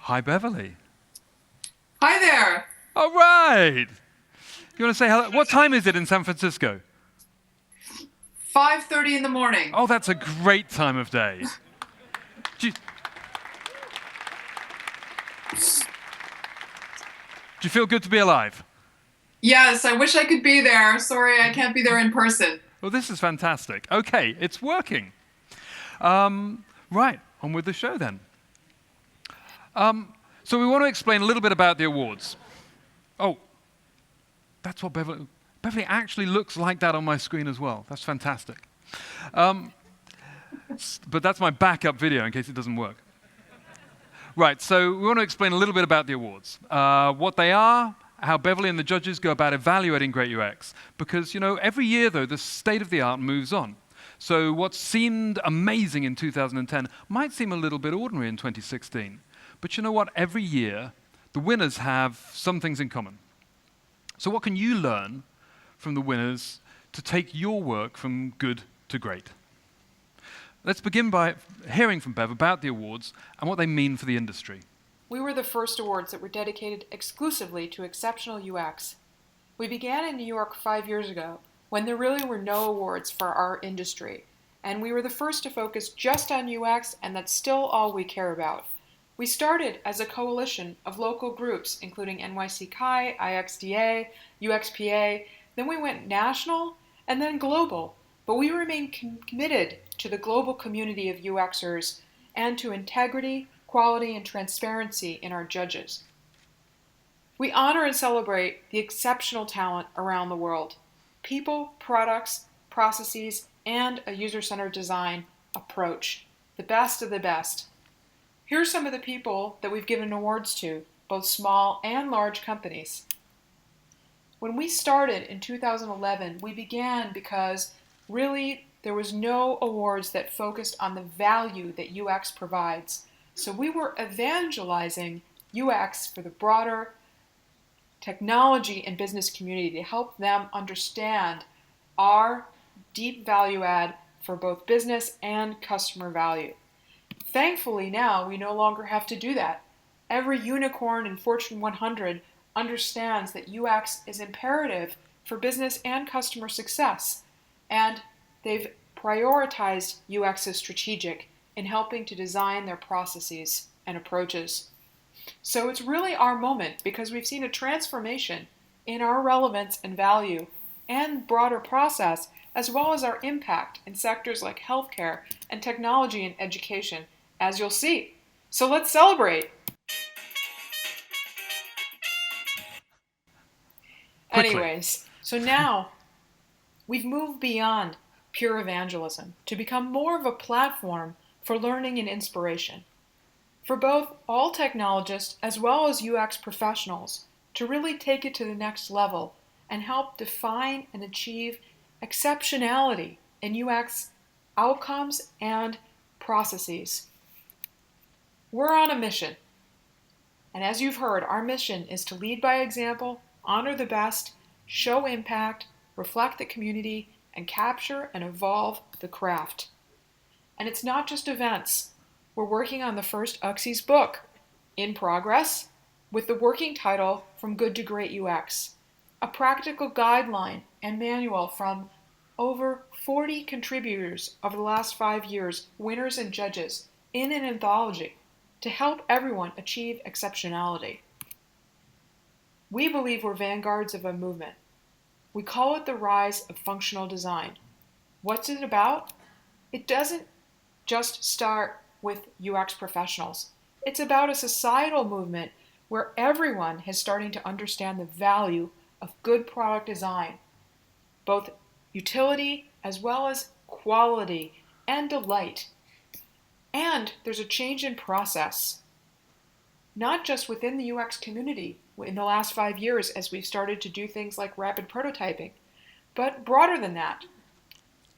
Hi, Beverly. Hi there. All right. You want to say hello? What time is it in San Francisco? 5:30 in the morning. Oh, that's a great time of day. Do you, do you feel good to be alive? Yes, I wish I could be there. Sorry, I can't be there in person. Well, this is fantastic. Okay, it's working. Right, on with the show then. So we want to explain a little bit about the awards. Oh, that's what Beverly actually looks like that on my screen as well. That's fantastic. But that's my backup video in case it doesn't work. Right, so we want to explain a little bit about the awards, what they are, how Beverly and the judges go about evaluating great UX. Because, every year, though, the state of the art moves on. So what seemed amazing in 2010 might seem a little bit ordinary in 2016. But you know what? Every year, the winners have some things in common. So what can you learn from the winners to take your work from good to great? Let's begin by hearing from Bev about the awards and what they mean for the industry. We were the first awards that were dedicated exclusively to exceptional UX. We began in New York 5 years ago, when there really were no awards for our industry, and we were the first to focus just on UX, and that's still all we care about. We started as a coalition of local groups, including NYC Chi, IXDA, UXPA, then we went national, and then global, but we remain committed to the global community of UXers and to integrity, quality, and transparency in our judges. We honor and celebrate the exceptional talent around the world. People, products, processes, and a user-centered design approach. The best of the best. Here are some of the people that we've given awards to, both small and large companies. When we started in 2011, we began because really there was no awards that focused on the value that UX provides. So we were evangelizing UX for the broader technology and business community to help them understand our deep value add for both business and customer value. Thankfully now we no longer have to do that. Every unicorn in Fortune 100 understands that UX is imperative for business and customer success, and they've prioritized UX as strategic in helping to design their processes and approaches. So it's really our moment because we've seen a transformation in our relevance and value and broader process, as well as our impact in sectors like healthcare and technology and education, as you'll see. So let's celebrate. Quickly. Anyways, so now we've moved beyond pure evangelism to become more of a platform for learning and inspiration for both all technologists as well as UX professionals to really take it to the next level and help define and achieve exceptionality in UX outcomes and processes. We're on a mission, and as you've heard, our mission is to lead by example, honor the best, show impact, reflect the community, and capture and evolve the craft. And it's not just events. We're working on the first Uxies book, in progress, with the working title From Good to Great UX, a practical guideline and manual from over 40 contributors over the last 5 years, winners and judges, in an anthology to help everyone achieve exceptionality. We believe we're vanguards of a movement. We call it the rise of functional design. What's it about? It doesn't just start with UX professionals. It's about a societal movement where everyone is starting to understand the value of good product design, both utility as well as quality and delight. And there's a change in process, not just within the UX community in the last 5 years as we've started to do things like rapid prototyping, but broader than that.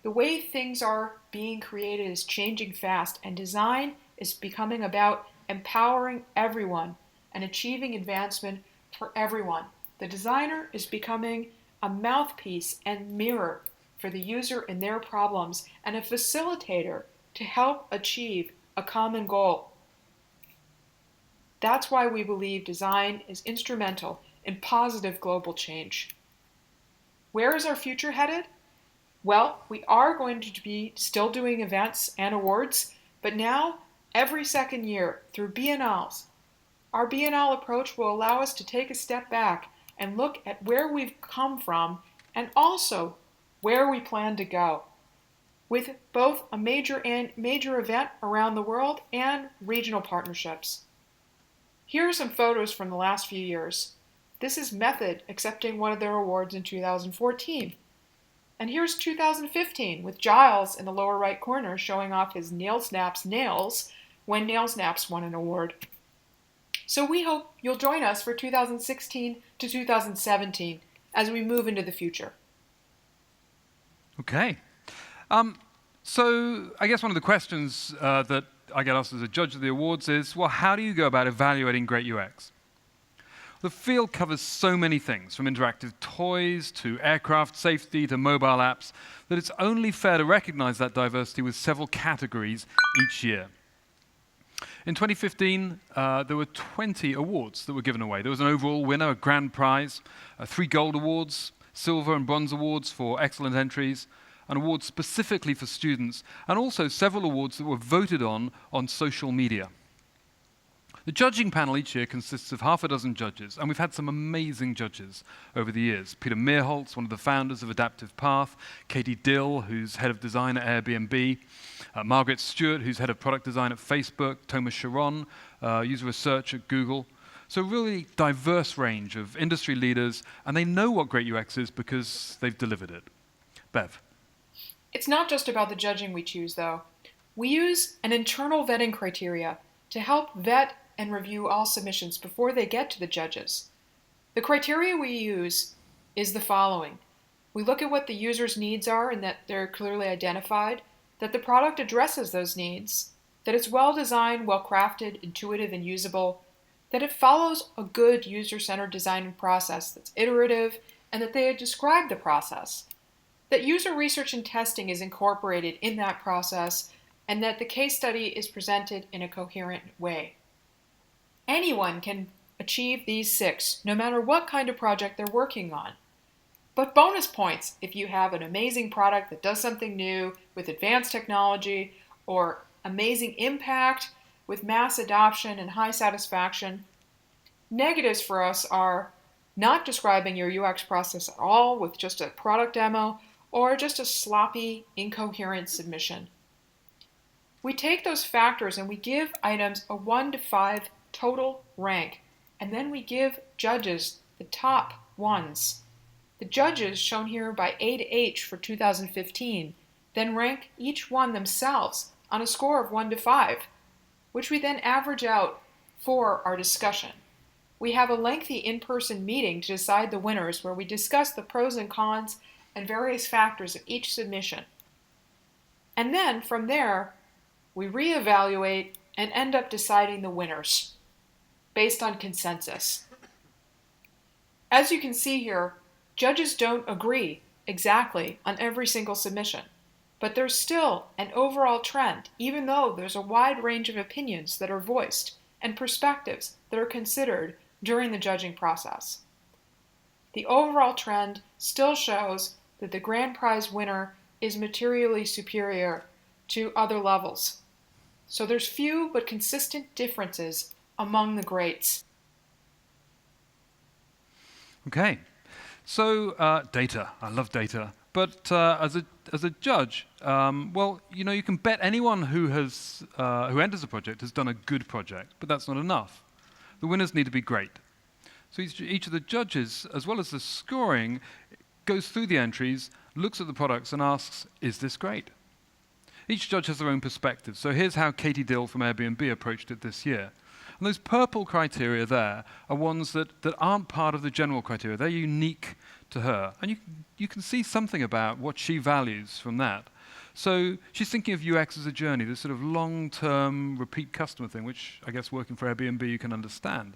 The way things are being created is changing fast, and design is becoming about empowering everyone and achieving advancement for everyone. The designer is becoming a mouthpiece and mirror for the user and their problems, and a facilitator to help achieve a common goal. That's why we believe design is instrumental in positive global change. Where is our future headed? Well, we are going to be still doing events and awards, but now every second year through biennales. Our biennale approach will allow us to take a step back and look at where we've come from and also where we plan to go, with both a major event around the world and regional partnerships. Here are some photos from the last few years. This is Method accepting one of their awards in 2014. And here's 2015 with Giles in the lower right corner showing off his Nail Snaps nails when Nail Snaps won an award. So we hope you'll join us for 2016 to 2017 as we move into the future. Okay. So I guess one of the questions that I get asked as a judge of the awards is, well, how do you go about evaluating great UX? The field covers so many things, from interactive toys to aircraft safety to mobile apps, that it's only fair to recognize that diversity with several categories each year. In 2015, there were 20 awards that were given away. There was an overall winner, a grand prize, 3 gold awards, silver and bronze awards for excellent entries, an award specifically for students, and also several awards that were voted on social media. The judging panel each year consists of half a dozen judges, and we've had some amazing judges over the years. Peter Meerholtz, one of the founders of Adaptive Path, Katie Dill, who's head of design at Airbnb, Margaret Stewart, who's head of product design at Facebook, Thomas Sharon, user research at Google. So a really diverse range of industry leaders, and they know what great UX is because they've delivered it. Bev. It's not just about the judging we choose, though. We use an internal vetting criteria to help vet and review all submissions before they get to the judges. The criteria we use is the following. We look at what the user's needs are and that they're clearly identified, that the product addresses those needs, that it's well designed, well crafted, intuitive, and usable, that it follows a good user-centered design process that's iterative, and that they describe the process, that user research and testing is incorporated in that process, and that the case study is presented in a coherent way. Anyone can achieve these 6, no matter what kind of project they're working on. But bonus points if you have an amazing product that does something new with advanced technology or amazing impact with mass adoption and high satisfaction. Negatives for us are not describing your UX process at all with just a product demo or just a sloppy, incoherent submission. We take those factors and we give items a 1 to 5 total rank, and then we give judges the top ones. The judges, shown here by A to H for 2015, then rank each one themselves on a score of 1 to 5, which we then average out for our discussion. We have a lengthy in-person meeting to decide the winners where we discuss the pros and cons and various factors of each submission. And then, from there, we reevaluate and end up deciding the winners based on consensus. As you can see here, judges don't agree exactly on every single submission, but there's still an overall trend, even though there's a wide range of opinions that are voiced and perspectives that are considered during the judging process. The overall trend still shows that the grand prize winner is materially superior to other levels. So there's few but consistent differences among the greats. Okay, so data. I love data. But as a judge, well, you can bet anyone who enters a project has done a good project, but that's not enough. The winners need to be great. So each of the judges, as well as the scoring, goes through the entries, looks at the products, and asks, "Is this great?" Each judge has their own perspective. So here's how Katie Dill from Airbnb approached it this year. And those purple criteria there are ones that aren't part of the general criteria. They're unique to her. And you can see something about what she values from that. So she's thinking of UX as a journey, this sort of long-term repeat customer thing, which I guess working for Airbnb you can understand.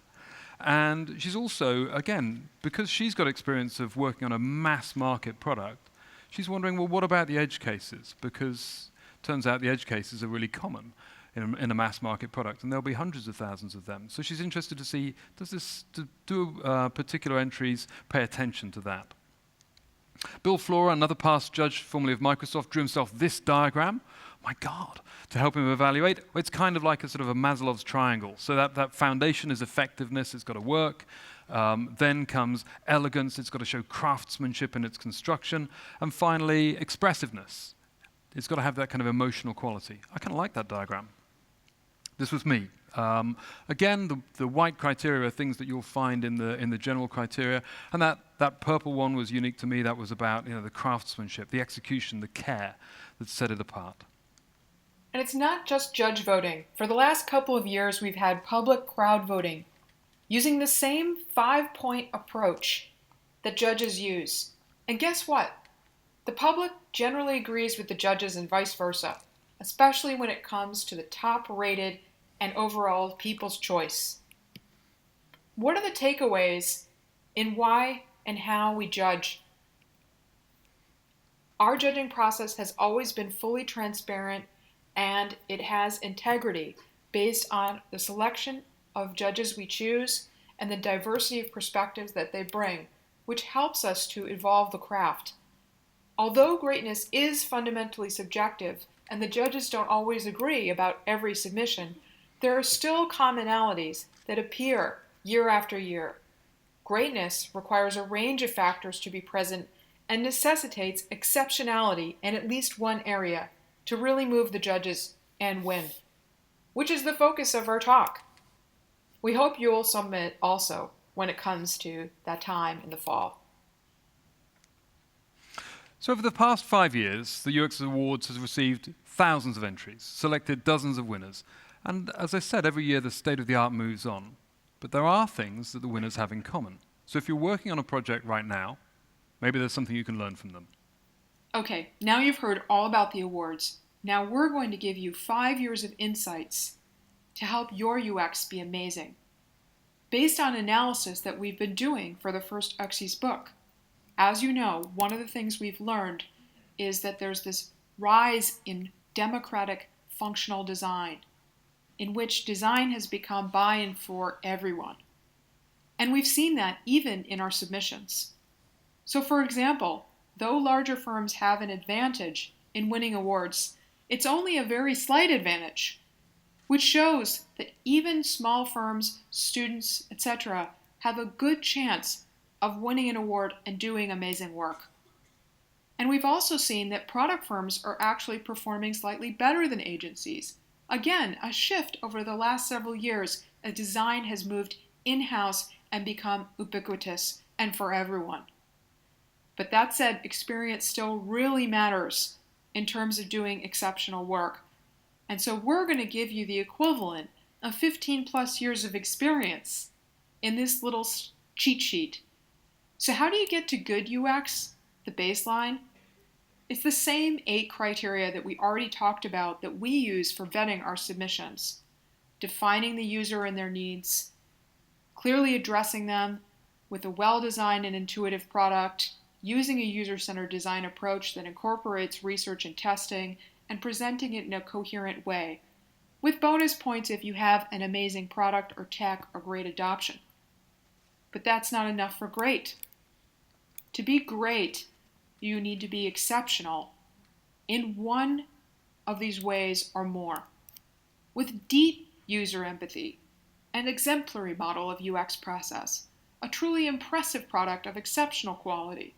And she's also, again, because she's got experience of working on a mass market product, she's wondering, well, what about the edge cases? Because turns out the edge cases are really common. in a mass market product, and there'll be hundreds of thousands of them. So she's interested to see, do particular entries pay attention to that? Bill Flora, another past judge formerly of Microsoft, drew himself this diagram, my God, to help him evaluate. It's kind of like a sort of a Maslow's triangle. So that foundation is effectiveness, it's got to work. Then comes elegance, it's got to show craftsmanship in its construction. And finally, expressiveness. It's got to have that kind of emotional quality. I kind of like that diagram. This was me. Again, the white criteria are things that you'll find in the general criteria, and that purple one was unique to me. That was about the craftsmanship, the execution, the care that set it apart. And it's not just judge voting. For the last couple of years, we've had public crowd voting using the same 5-point approach that judges use. And guess what? The public generally agrees with the judges and vice versa, especially when it comes to the top-rated and overall people's choice. What are the takeaways in why and how we judge? Our judging process has always been fully transparent, and it has integrity based on the selection of judges we choose and the diversity of perspectives that they bring, which helps us to evolve the craft. Although greatness is fundamentally subjective, and the judges don't always agree about every submission, there are still commonalities that appear year after year. Greatness requires a range of factors to be present and necessitates exceptionality in at least one area to really move the judges and win, which is the focus of our talk. We hope you will submit also when it comes to that time in the fall. So over the past 5 years, the UX Awards has received thousands of entries, selected dozens of winners. And as I said, every year the state-of-the-art moves on. But there are things that the winners have in common. So if you're working on a project right now, maybe there's something you can learn from them. Okay, now you've heard all about the awards. Now we're going to give you 5 years of insights to help your UX be amazing, based on analysis that we've been doing for the first Uxie's book. As you know, one of the things we've learned is that there's this rise in democratic functional design, in which design has become buy-in for everyone. And we've seen that even in our submissions. So for example, though larger firms have an advantage in winning awards, it's only a very slight advantage, which shows that even small firms, students, etc., have a good chance of winning an award and doing amazing work. And we've also seen that product firms are actually performing slightly better than agencies. Again, a shift over the last several years as design has moved in-house and become ubiquitous and for everyone. But that said, experience still really matters in terms of doing exceptional work. And so we're going to give you the equivalent of 15 plus years of experience in this little cheat sheet. So how do you get to good UX, the baseline? It's the same 8 criteria that we already talked about that we use for vetting our submissions. Defining the user and their needs, clearly addressing them with a well-designed and intuitive product, using a user-centered design approach that incorporates research and testing, and presenting it in a coherent way, with bonus points if you have an amazing product or tech or great adoption. But that's not enough for great. To be great, you need to be exceptional in one of these ways or more, with deep user empathy, an exemplary model of UX process, a truly impressive product of exceptional quality,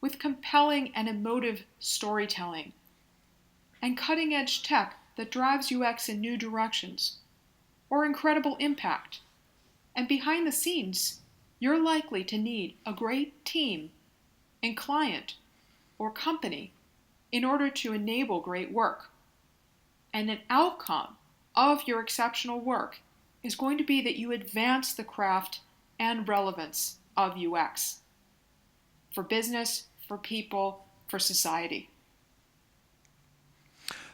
with compelling and emotive storytelling, and cutting-edge tech that drives UX in new directions, or incredible impact. And behind the scenes, you're likely to need a great team and client or company in order to enable great work. And an outcome of your exceptional work is going to be that you advance the craft and relevance of UX for business, for people, for society.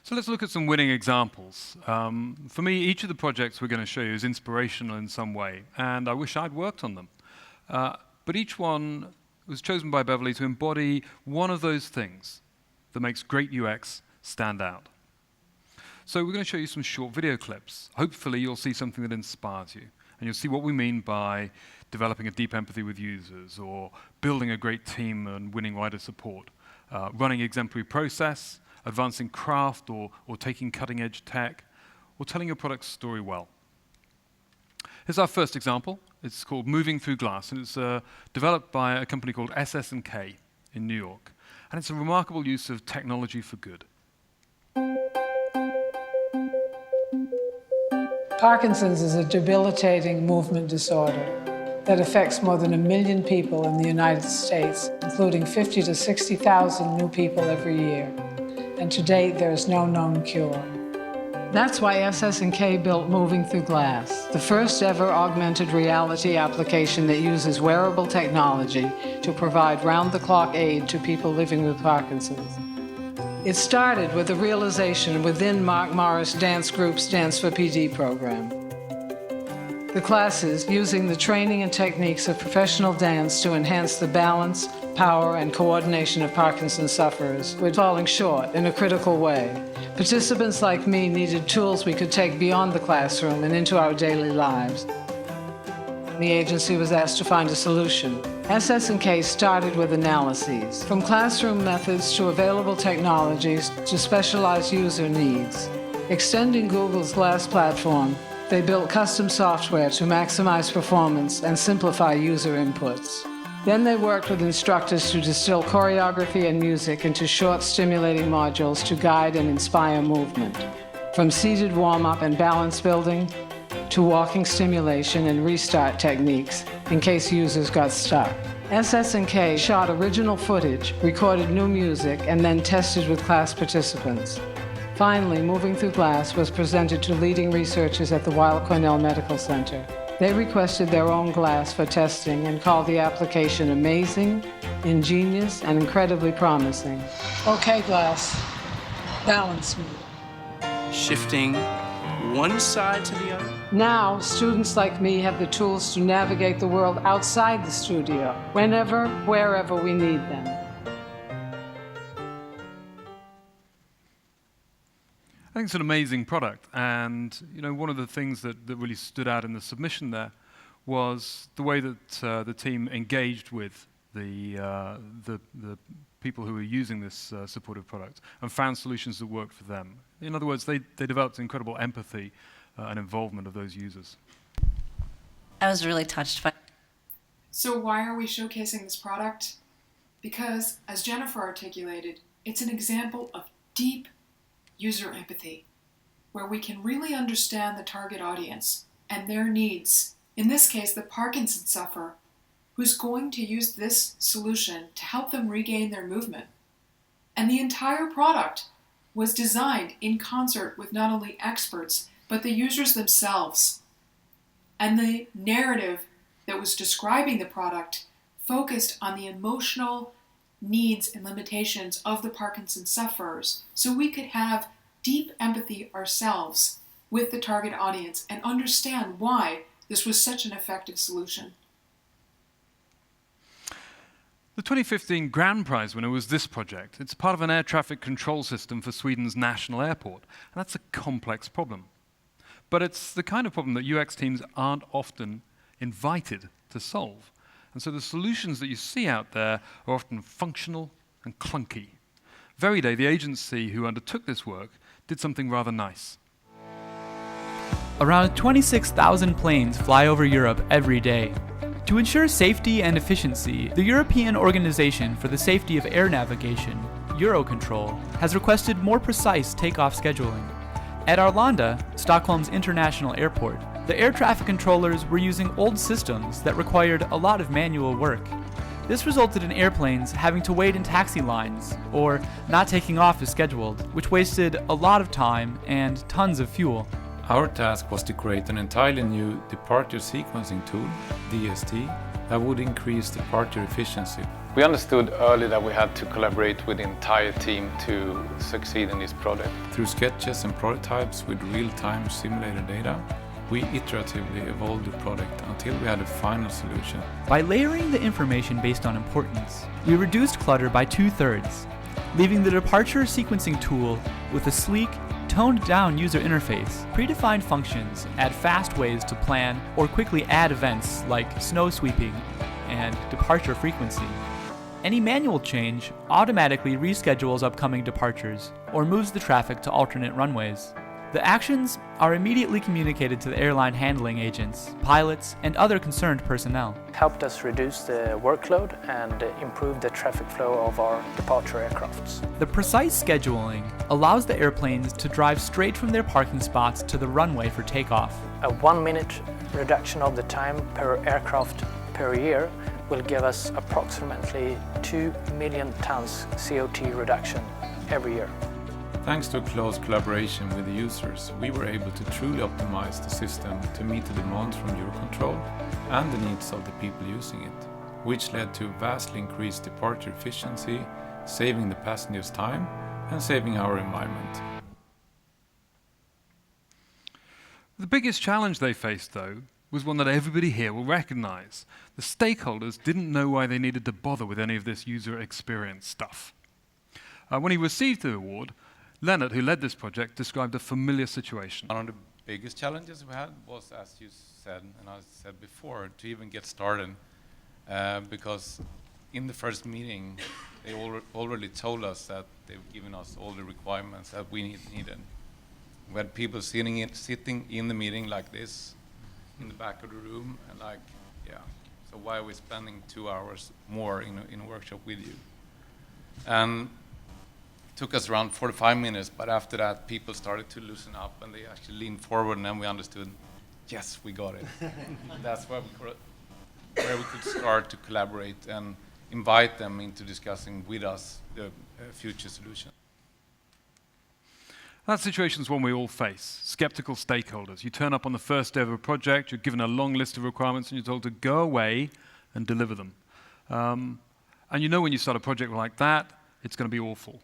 So let's look at some winning examples. For me, each of the projects we're going to show you is inspirational in some way, and I wish I'd worked on them. But each one was chosen by Beverly to embody one of those things that makes great UX stand out. So we're going to show you some short video clips. Hopefully you'll see something that inspires you, and you'll see what we mean by developing a deep empathy with users, or building a great team and winning wider support, running exemplary process, advancing craft, or taking cutting-edge tech, or telling your product's story well. Here's our first example. It's called Moving Through Glass, and it's developed by a company called SS&K in New York. And it's a remarkable use of technology for good. Parkinson's is a debilitating movement disorder that affects more than 1 million people in the United States, including 50 to 60,000 new people every year. And to date, there is no known cure. That's why SS&K built Moving Through Glass, the first ever augmented reality application that uses wearable technology to provide round-the-clock aid to people living with Parkinson's. It started with a realization within Mark Morris Dance Group's Dance for PD program. The classes, using the training and techniques of professional dance to enhance the balance, power, and coordination of Parkinson's sufferers, were falling short in a critical way. Participants like me needed tools we could take beyond the classroom and into our daily lives. The agency was asked to find a solution. SS&K started with analyses, from classroom methods to available technologies to specialized user needs. Extending Google's Glass platform, they built custom software to maximize performance and simplify user inputs. Then they worked with instructors to distill choreography and music into short, stimulating modules to guide and inspire movement. From seated warm-up and balance building to walking stimulation and restart techniques in case users got stuck. SS&K shot original footage, recorded new music, and then tested with class participants. Finally, Moving Through Glass was presented to leading researchers at the Weill Cornell Medical Center. They requested their own glass for testing and called the application amazing, ingenious, and incredibly promising. Okay, glass, balance me. Shifting one side to the other. Now, students like me have the tools to navigate the world outside the studio, whenever, wherever we need them. I think it's an amazing product, and one of the things that really stood out in the submission there was the way that the team engaged with the people who were using this supportive product and found solutions that worked for them. In other words, they developed incredible empathy and involvement of those users. I was really touched by. So why are we showcasing this product? Because, as Jennifer articulated, it's an example of deep user empathy, where we can really understand the target audience and their needs. In this case, the Parkinson's sufferer, who's going to use this solution to help them regain their movement. And the entire product was designed in concert with not only experts, but the users themselves. And the narrative that was describing the product focused on the emotional needs and limitations of the Parkinson's sufferers, so we could have deep empathy ourselves with the target audience and understand why this was such an effective solution. The 2015 Grand Prize winner was this project. It's part of an air traffic control system for Sweden's national airport, and that's a complex problem. But it's the kind of problem that UX teams aren't often invited to solve. And so the solutions that you see out there are often functional and clunky. Veriday, the agency who undertook this work, did something rather nice. Around 26,000 planes fly over Europe every day. To ensure safety and efficiency, the European Organization for the Safety of Air Navigation, Eurocontrol, has requested more precise takeoff scheduling. At Arlanda, Stockholm's international airport, the air traffic controllers were using old systems that required a lot of manual work. This resulted in airplanes having to wait in taxi lines, or not taking off as scheduled, which wasted a lot of time and tons of fuel. Our task was to create an entirely new departure sequencing tool, DST, that would increase departure efficiency. We understood early that we had to collaborate with the entire team to succeed in this project. Through sketches and prototypes with real-time simulated data, we iteratively evolved the product until we had a final solution. By layering the information based on importance, we reduced clutter by 2/3, leaving the departure sequencing tool with a sleek, toned-down user interface, predefined functions add fast ways to plan or quickly add events like snow sweeping and departure frequency. Any manual change automatically reschedules upcoming departures or moves the traffic to alternate runways. The actions are immediately communicated to the airline handling agents, pilots, and other concerned personnel. It helped us reduce the workload and improve the traffic flow of our departure aircrafts. The precise scheduling allows the airplanes to drive straight from their parking spots to the runway for takeoff. A 1-minute reduction of the time per aircraft per year will give us approximately 2 million tons CO2 reduction every year. Thanks to a close collaboration with the users, we were able to truly optimize the system to meet the demands from Eurocontrol and the needs of the people using it, which led to vastly increased departure efficiency, saving the passengers time and saving our environment. The biggest challenge they faced, though, was one that everybody here will recognize. The stakeholders didn't know why they needed to bother with any of this user experience stuff. When he received the award, Leonard, who led this project, described a familiar situation. One of the biggest challenges we had was, as you said, and I said before, to even get started, because in the first meeting, they already told us that they've given us all the requirements that we needed. We had people sitting in the meeting like this, in the back of the room, and like, yeah, so why are we spending 2 hours more in a workshop with you? And took us around 45 minutes, but after that, people started to loosen up and they actually leaned forward, and then we understood, yes, we got it. That's where we could start to collaborate and invite them into discussing with us the future solution. That situation is one we all face, skeptical stakeholders. You turn up on the first day of a project, you're given a long list of requirements, and you're told to go away and deliver them. And you know when you start a project like that, it's going to be awful.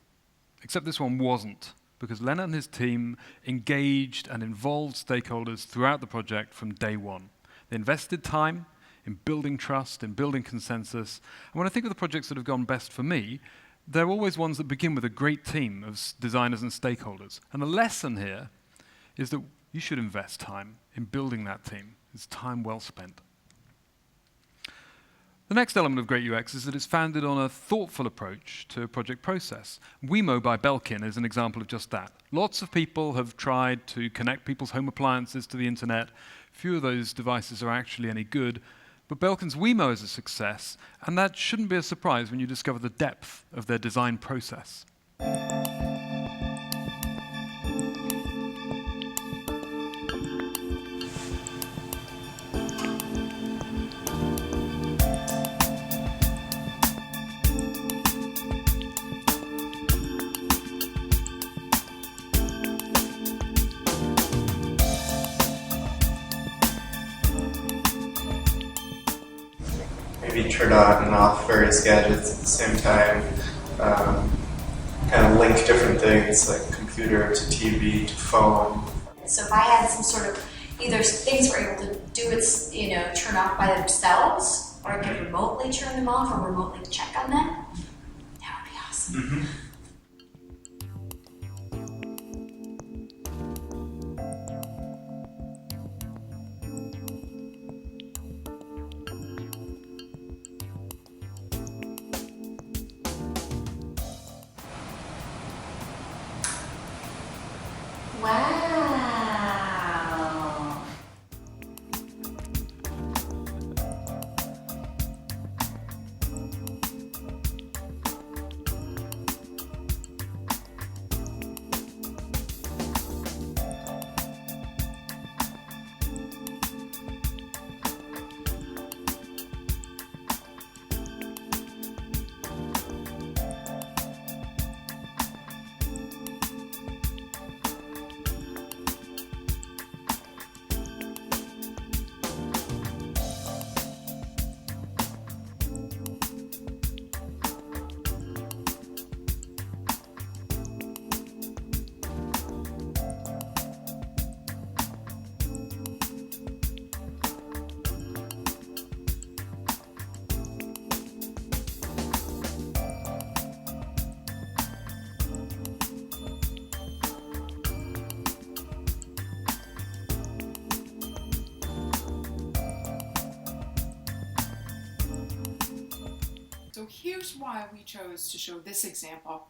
Except this one wasn't, because Leonard and his team engaged and involved stakeholders throughout the project from day one. They invested time in building trust, in building consensus. And when I think of the projects that have gone best for me, they're always ones that begin with a great team of designers and stakeholders. And the lesson here is that you should invest time in building that team. It's time well spent. The next element of great UX is that it's founded on a thoughtful approach to a project process. Wemo by Belkin is an example of just that. Lots of people have tried to connect people's home appliances to the internet. Few of those devices are actually any good, but Belkin's Wemo is a success, and that shouldn't be a surprise when you discover the depth of their design process. Maybe turn on and off various gadgets at the same time, kind of link different things like computer to TV to phone. So if I had some sort of, either things were able to do its, turn off by themselves, or I could remotely turn them off or remotely check on them, that would be awesome. Mm-hmm. Wow. So here's why we chose to show this example.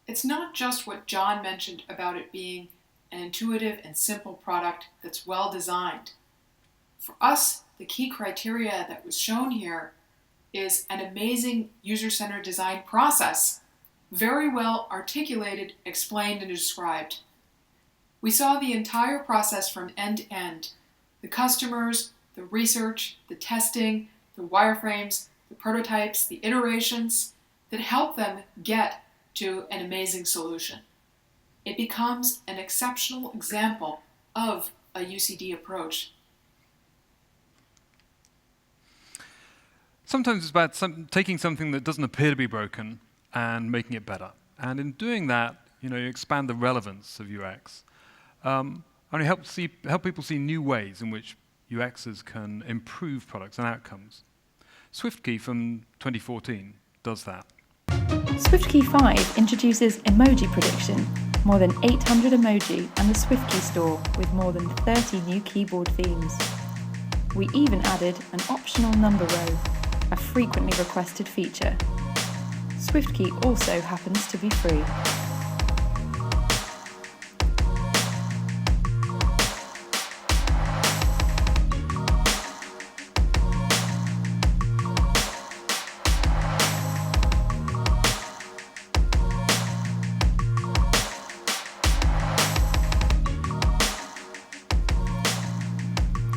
It's not just what John mentioned about it being an intuitive and simple product that's well designed. For us, the key criteria that was shown here is an amazing user-centered design process, very well articulated, explained, and described. We saw the entire process from end to end, the customers, the research, the testing, the wireframes, the prototypes, the iterations that help them get to an amazing solution. It becomes an exceptional example of a UCD approach. Sometimes it's about taking something that doesn't appear to be broken and making it better. And in doing that, you expand the relevance of UX. And it helps people see new ways in which UXers can improve products and outcomes. SwiftKey from 2014 does that. SwiftKey 5 introduces emoji prediction, more than 800 emoji, and the SwiftKey store with more than 30 new keyboard themes. We even added an optional number row, a frequently requested feature. SwiftKey also happens to be free.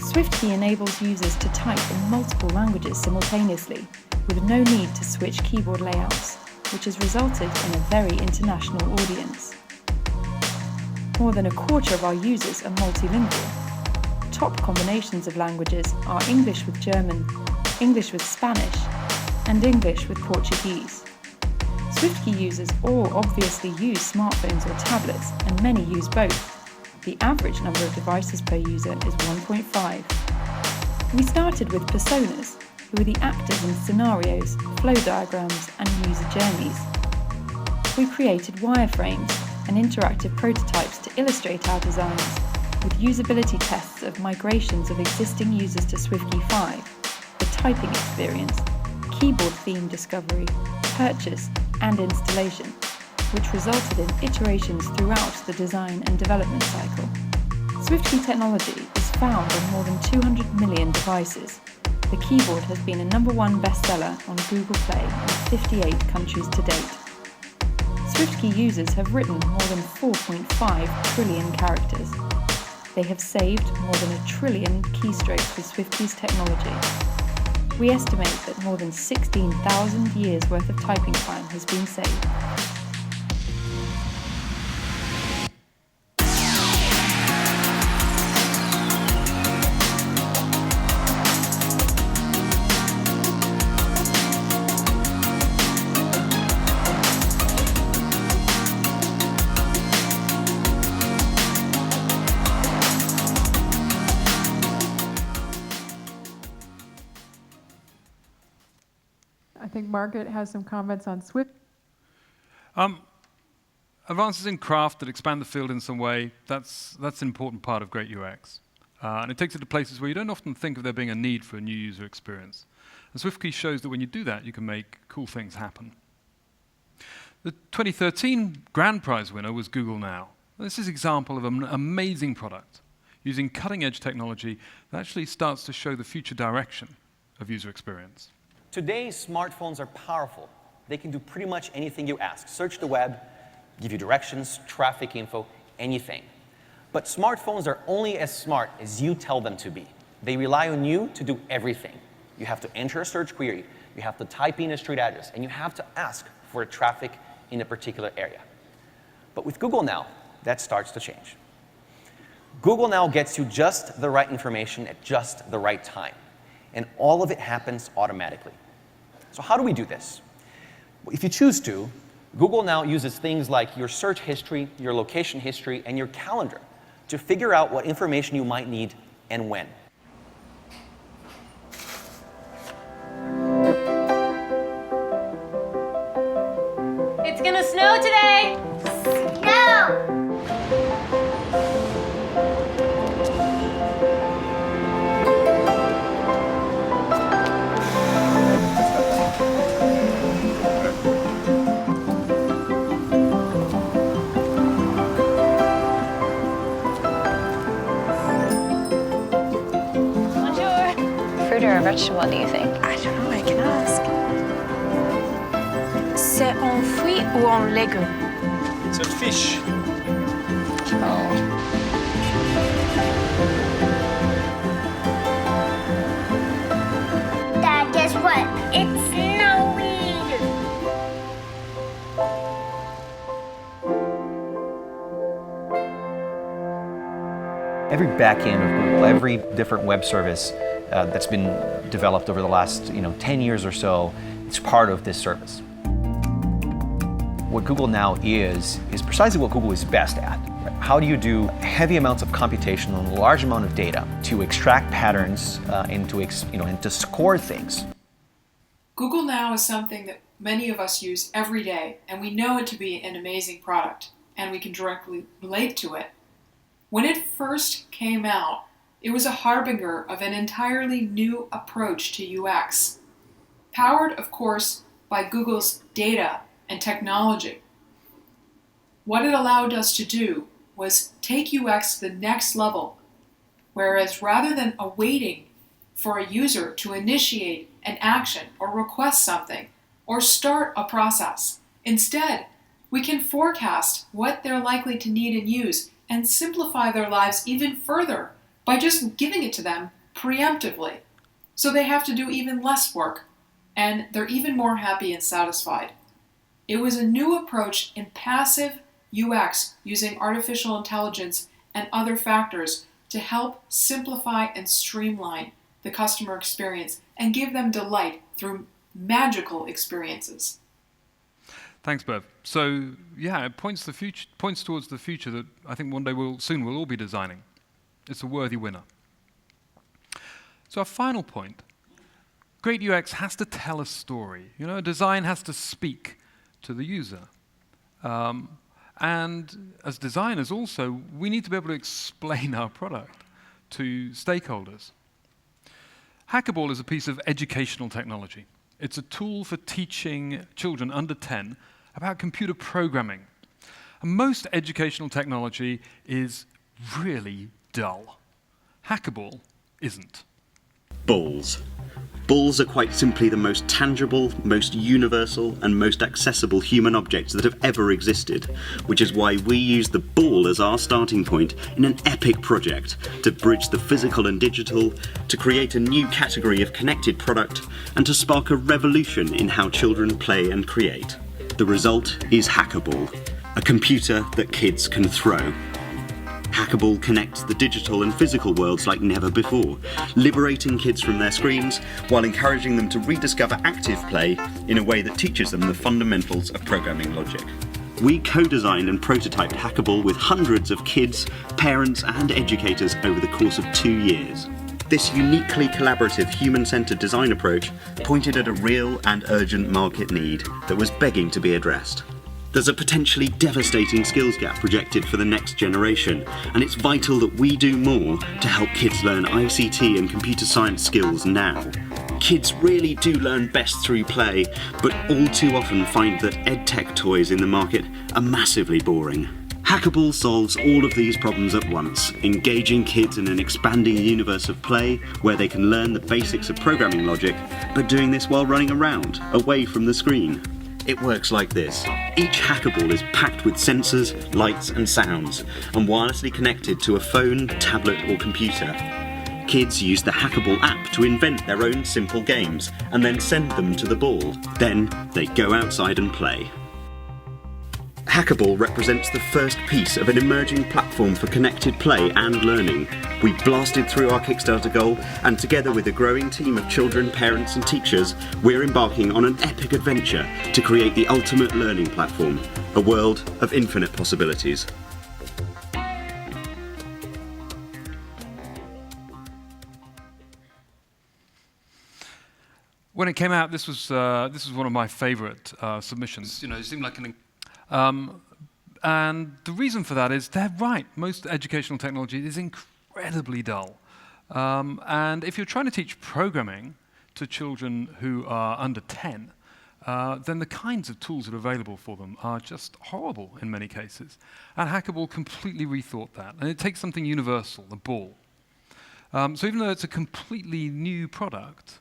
SwiftKey enables users to type in multiple languages simultaneously, with no need to switch keyboard layouts, which has resulted in a very international audience. More than a quarter of our users are multilingual. Top combinations of languages are English with German, English with Spanish, and English with Portuguese. SwiftKey users all obviously use smartphones or tablets, and many use both. The average number of devices per user is 1.5. We started with personas, who are the actors in scenarios, flow diagrams, and user journeys. We created wireframes and interactive prototypes to illustrate our designs, with usability tests of migrations of existing users to SwiftKey 5, the typing experience, keyboard theme discovery, purchase, and installation, which resulted in iterations throughout the design and development cycle. SwiftKey technology is found on more than 200 million devices. The keyboard has been a #1 bestseller on Google Play in 58 countries to date. SwiftKey users have written more than 4.5 trillion characters. They have saved more than 1 trillion keystrokes with SwiftKey's technology. We estimate that more than 16,000 years worth of typing time has been saved. I think Margaret has some comments on Swift. Advances in craft that expand the field in some way, that's an important part of great UX. And it takes it to places where you don't often think of there being a need for a new user experience. And SwiftKey shows that when you do that, you can make cool things happen. The 2013 Grand Prize winner was Google Now. This is an example of an amazing product using cutting-edge technology that actually starts to show the future direction of user experience. Today, smartphones are powerful. They can do pretty much anything you ask. Search the web, give you directions, traffic info, anything. But smartphones are only as smart as you tell them to be. They rely on you to do everything. You have to enter a search query, you have to type in a street address, and you have to ask for traffic in a particular area. But with Google Now, that starts to change. Google Now gets you just the right information at just the right time. And all of it happens automatically. So how do we do this? Well, if you choose to, Google Now uses things like your search history, your location history, and your calendar to figure out what information you might need and when. It's gonna snow today! Snow! much. What do you think? I don't know, I can ask. C'est en fruits ou en légumes? It's a fish. Dad, guess what? It's snowing. Every backend of Google, every different web service that's been developed over the last 10 years or so, it's part of this service. What Google Now is precisely what Google is best at. Right? How do you do heavy amounts of computation on a large amount of data to extract patterns and to score things? Google Now is something that many of us use every day, and we know it to be an amazing product, and we can directly relate to it. When it first came out, it was a harbinger of an entirely new approach to UX, powered, of course, by Google's data and technology. What it allowed us to do was take UX to the next level, whereas rather than awaiting for a user to initiate an action or request something or start a process, instead, we can forecast what they're likely to need and use and simplify their lives even further by just giving it to them preemptively. So they have to do even less work, and they're even more happy and satisfied. It was a new approach in passive UX using artificial intelligence and other factors to help simplify and streamline the customer experience and give them delight through magical experiences. Thanks, Bev. So, yeah, it points towards the future that I think one day soon we'll all be designing. It's a worthy winner. So our final point, great UX has to tell a story. Design has to speak to the user. And as designers also, we need to be able to explain our product to stakeholders. Hackable is a piece of educational technology. It's a tool for teaching children under 10 about computer programming. And most educational technology is really dull. Hackable isn't. Balls. Balls are quite simply the most tangible, most universal, and most accessible human objects that have ever existed, which is why we use the ball as our starting point in an epic project to bridge the physical and digital, to create a new category of connected product, and to spark a revolution in how children play and create. The result is Hackable, a computer that kids can throw. Hackable connects the digital and physical worlds like never before, liberating kids from their screens while encouraging them to rediscover active play in a way that teaches them the fundamentals of programming logic. We co-designed and prototyped Hackable with hundreds of kids, parents and educators over the course of 2 years. This uniquely collaborative human-centered design approach pointed at a real and urgent market need that was begging to be addressed. There's a potentially devastating skills gap projected for the next generation, and it's vital that we do more to help kids learn ICT and computer science skills now. Kids really do learn best through play, but all too often find that EdTech toys in the market are massively boring. Hackable solves all of these problems at once, engaging kids in an expanding universe of play where they can learn the basics of programming logic, but doing this while running around, away from the screen. It works like this. Each Hackable is packed with sensors, lights and sounds, and wirelessly connected to a phone, tablet or computer. Kids use the Hackable app to invent their own simple games, and then send them to the ball. Then they go outside and play. Hackable represents the first piece of an emerging platform for connected play and learning. We blasted through our Kickstarter goal, and together with a growing team of children, parents and teachers, we're embarking on an epic adventure to create the ultimate learning platform, a world of infinite possibilities. When it came out, this was one of my favorite submissions. It seemed like and the reason for that is they're right. Most educational technology is incredibly dull. And if you're trying to teach programming to children who are under 10, then the kinds of tools that are available for them are just horrible in many cases. And Hackable completely rethought that. And it takes something universal, the ball. So even though it's a completely new product,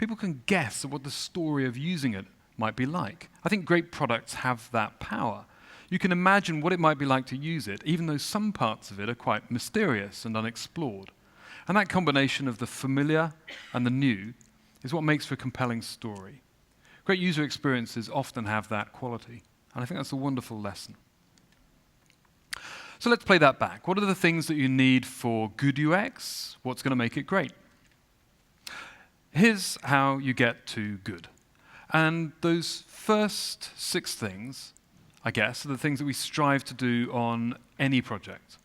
people can guess at what the story of using it might be like. I think great products have that power. You can imagine what it might be like to use it, even though some parts of it are quite mysterious and unexplored. And that combination of the familiar and the new is what makes for a compelling story. Great user experiences often have that quality, and I think that's a wonderful lesson. So let's play that back. What are the things that you need for good UX? What's going to make it great? Here's how you get to good. And those first 6 things, I guess, are the things that we strive to do on any project.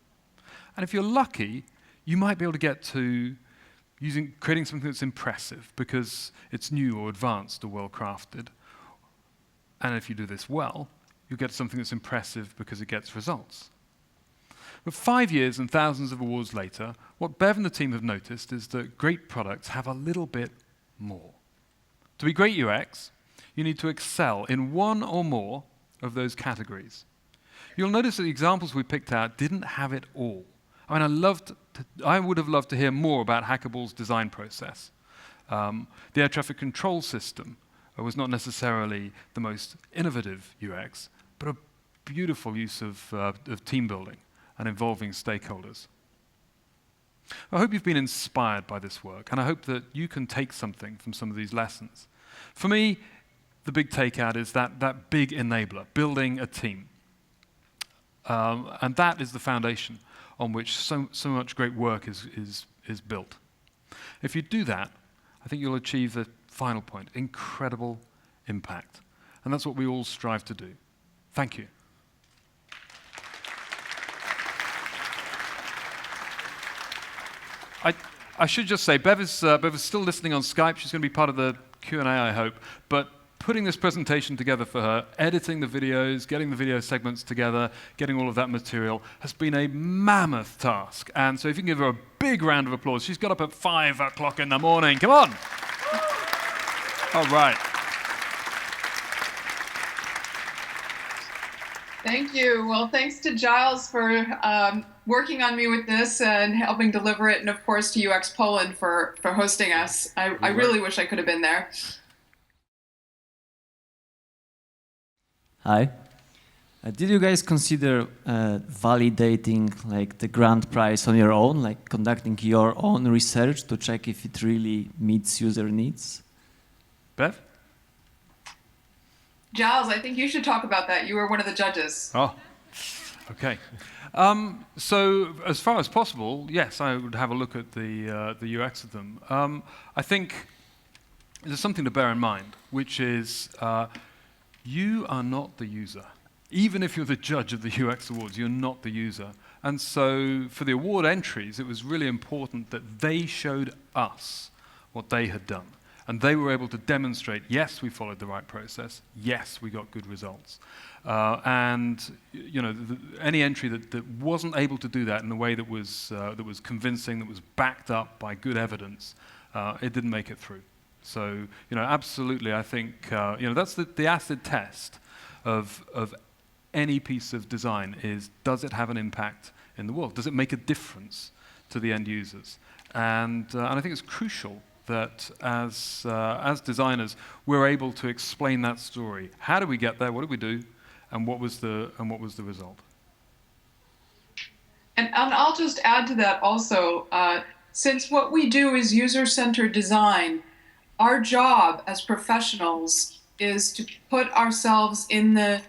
And if you're lucky, you might be able to get to creating something that's impressive because it's new or advanced or well-crafted. And if you do this well, you'll get something that's impressive because it gets results. But 5 years and thousands of awards later, what Bev and the team have noticed is that great products have a little bit more. To be great UX, you need to excel in one or more of those categories. You'll notice that the examples we picked out didn't have it all. I mean, I would have loved to hear more about Hackable's design process. The air traffic control system was not necessarily the most innovative UX, but a beautiful use of team building and involving stakeholders. I hope you've been inspired by this work, and I hope that you can take something from some of these lessons. For me, the big takeout is that big enabler, building a team. And that is the foundation on which so much great work is built. If you do that, I think you'll achieve the final point, incredible impact. And that's what we all strive to do. Thank you. I should just say, Bev is still listening on Skype. She's going to be part of the Q&A, I hope. But putting this presentation together for her, editing the videos, getting the video segments together, getting all of that material, has been a mammoth task. And so if you can give her a big round of applause. She's got up at 5 o'clock in the morning. Come on. All right. Thank you. Well, thanks to Giles for working on me with this and helping deliver it, and of course to UX Poland for hosting us. I really wish I could have been there. Hi. Did you guys consider validating like the grant prize on your own, like conducting your own research to check if it really meets user needs? Bev? Giles, I think you should talk about that. You were one of the judges. Oh, okay. So as far as possible, yes, I would have a look at the UX of them. I think there's something to bear in mind, which is you are not the user. Even if you're the judge of the UX Awards, you're not the user. And so for the award entries, it was really important that they showed us what they had done. And they were able to demonstrate, yes, we followed the right process. Yes, we got good results. And you know, any entry that wasn't able to do that in a way that was convincing, that was backed up by good evidence, it didn't make it through. So you know, absolutely, I think you know, that's the acid test of any piece of design is, does it have an impact in the world? Does it make a difference to the end users? And I think it's crucial that as designers, we're able to explain that story. How did we get there? What did we do? And what was the result? And I'll just add to that also, since what we do is user-centered design, our job as professionals is to put ourselves in a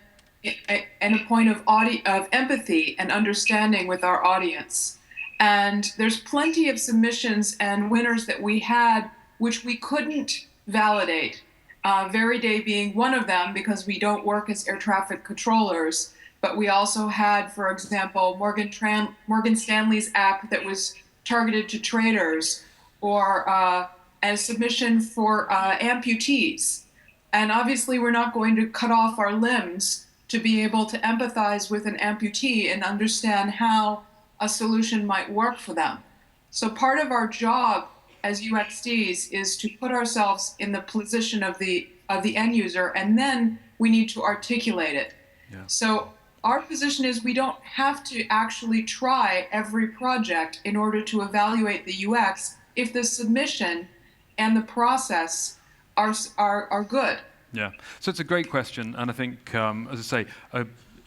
point of empathy and understanding with our audience. And there's plenty of submissions and winners that we had which we couldn't validate, Veriday being one of them because we don't work as air traffic controllers. But we also had, for example, Morgan Stanley's app that was targeted to traders, or a submission for amputees. And obviously we're not going to cut off our limbs to be able to empathize with an amputee and understand how a solution might work for them. So part of our job as UXDs is to put ourselves in the position of the end user, and then we need to articulate it. Yeah. So our position is we don't have to actually try every project in order to evaluate the UX if the submission and the process are good. Yeah, so it's a great question, and I think, as I say,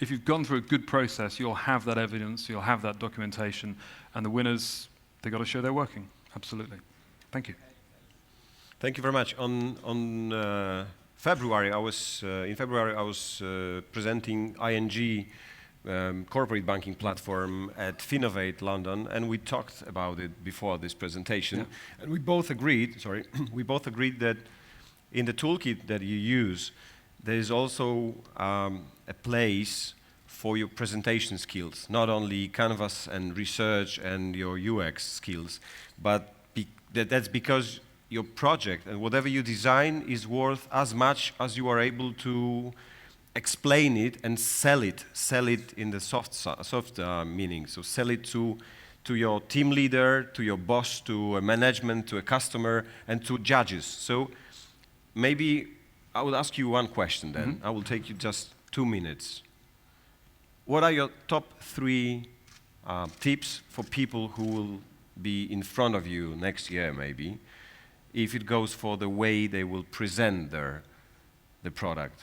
if you've gone through a good process, you'll have that evidence, you'll have that documentation, and the winners, they've got to show they're working. Absolutely. Thank you. Thank you very much. On February, I was presenting ING corporate banking platform at Finovate London, and we talked about it before this presentation, yeah. And we both agreed. We both agreed that in the toolkit that you use, there is also a place for your presentation skills, not only Canvas and research and your UX skills, but that's because your project and whatever you design is worth as much as you are able to explain it and sell it in the soft meaning. So sell it to your team leader, to your boss, to a management, to a customer, and to judges. So maybe I will ask you one question then. Mm-hmm. I will take you just 2 minutes. What are your top 3 tips for people who will be in front of you next year maybe, if it goes for the way they will present the product?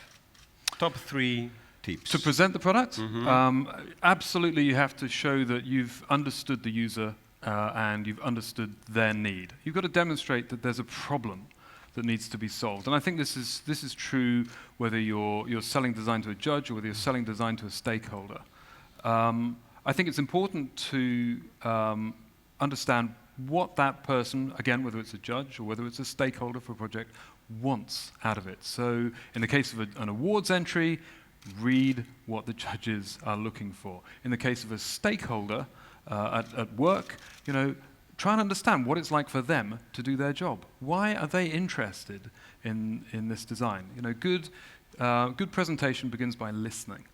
Top 3 tips. To present the product? Mm-hmm. Absolutely, you have to show that you've understood the user and you've understood their need. You've got to demonstrate that there's a problem that needs to be solved. And I think this is true whether you're selling design to a judge or whether you're selling design to a stakeholder. I think it's important to understand what that person, again, whether it's a judge or whether it's a stakeholder for a project, wants out of it. So in the case of an awards entry, read what the judges are looking for. In the case of a stakeholder at work, try and understand what it's like for them to do their job. Why are they interested in this design? Good presentation begins by listening.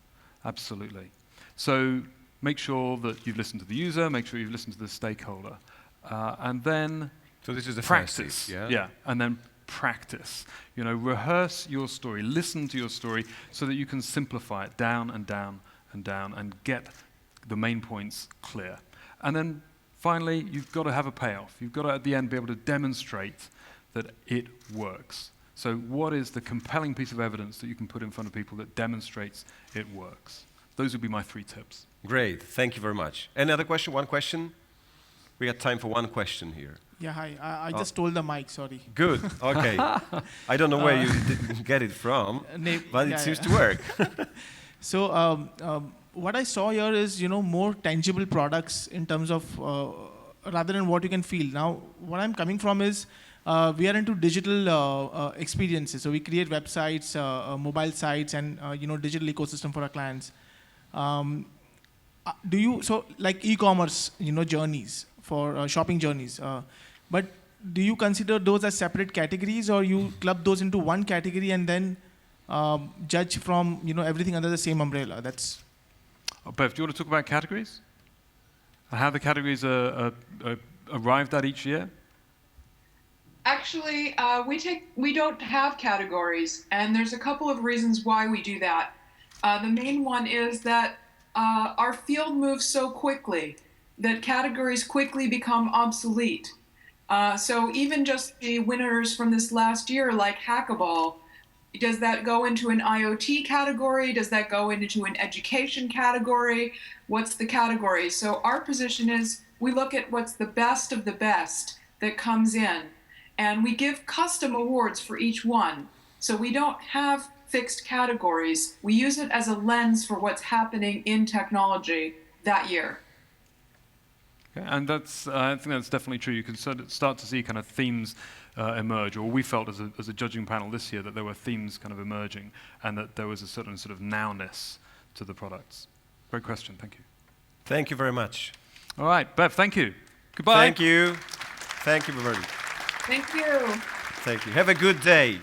Absolutely. So make sure that you've listened to the user, make sure you've listened to the stakeholder. And then so this is the practice. Yeah? Yeah, and then practice. Rehearse your story, listen to your story so that you can simplify it down and down and down and get the main points clear. And then finally, you've got to have a payoff. You've got to, at the end, be able to demonstrate that it works. So what is the compelling piece of evidence that you can put in front of people that demonstrates it works? Those would be my 3 tips. Great. Thank you very much. Any other question? One question? We got time for one question here. Yeah, hi. I just stole the mic, sorry. Good. Okay. I don't know where you didn't get it from, but it seems to work. So what I saw here is, more tangible products in terms of rather than what you can feel. Now, what I'm coming from is we are into digital experiences. So we create websites, mobile sites, and digital ecosystem for our clients. Like e-commerce, journeys for shopping journeys. But do you consider those as separate categories, or you club those into one category and then judge from everything under the same umbrella? That's. Bev, do you want to talk about categories? And how the categories are arrived at each year? Actually, we don't have categories, and there's a couple of reasons why we do that. The main one is that our field moves so quickly that categories quickly become obsolete. So even just the winners from this last year, like Hackable, does that go into an IoT category? Does that go into an education category? What's the category? So our position is we look at what's the best of the best that comes in, and we give custom awards for each one. So we don't have fixed categories. We use it as a lens for what's happening in technology that year. Okay, and I think that's definitely true. You can start to see kind of themes emerge, or we felt as a judging panel this year that there were themes kind of emerging and that there was a certain sort of nowness to the products. Great question, thank you. Thank you very much. All right, Bev, thank you. Goodbye. Thank you. Thank you, Beverly. Thank you. Thank you. Have a good day.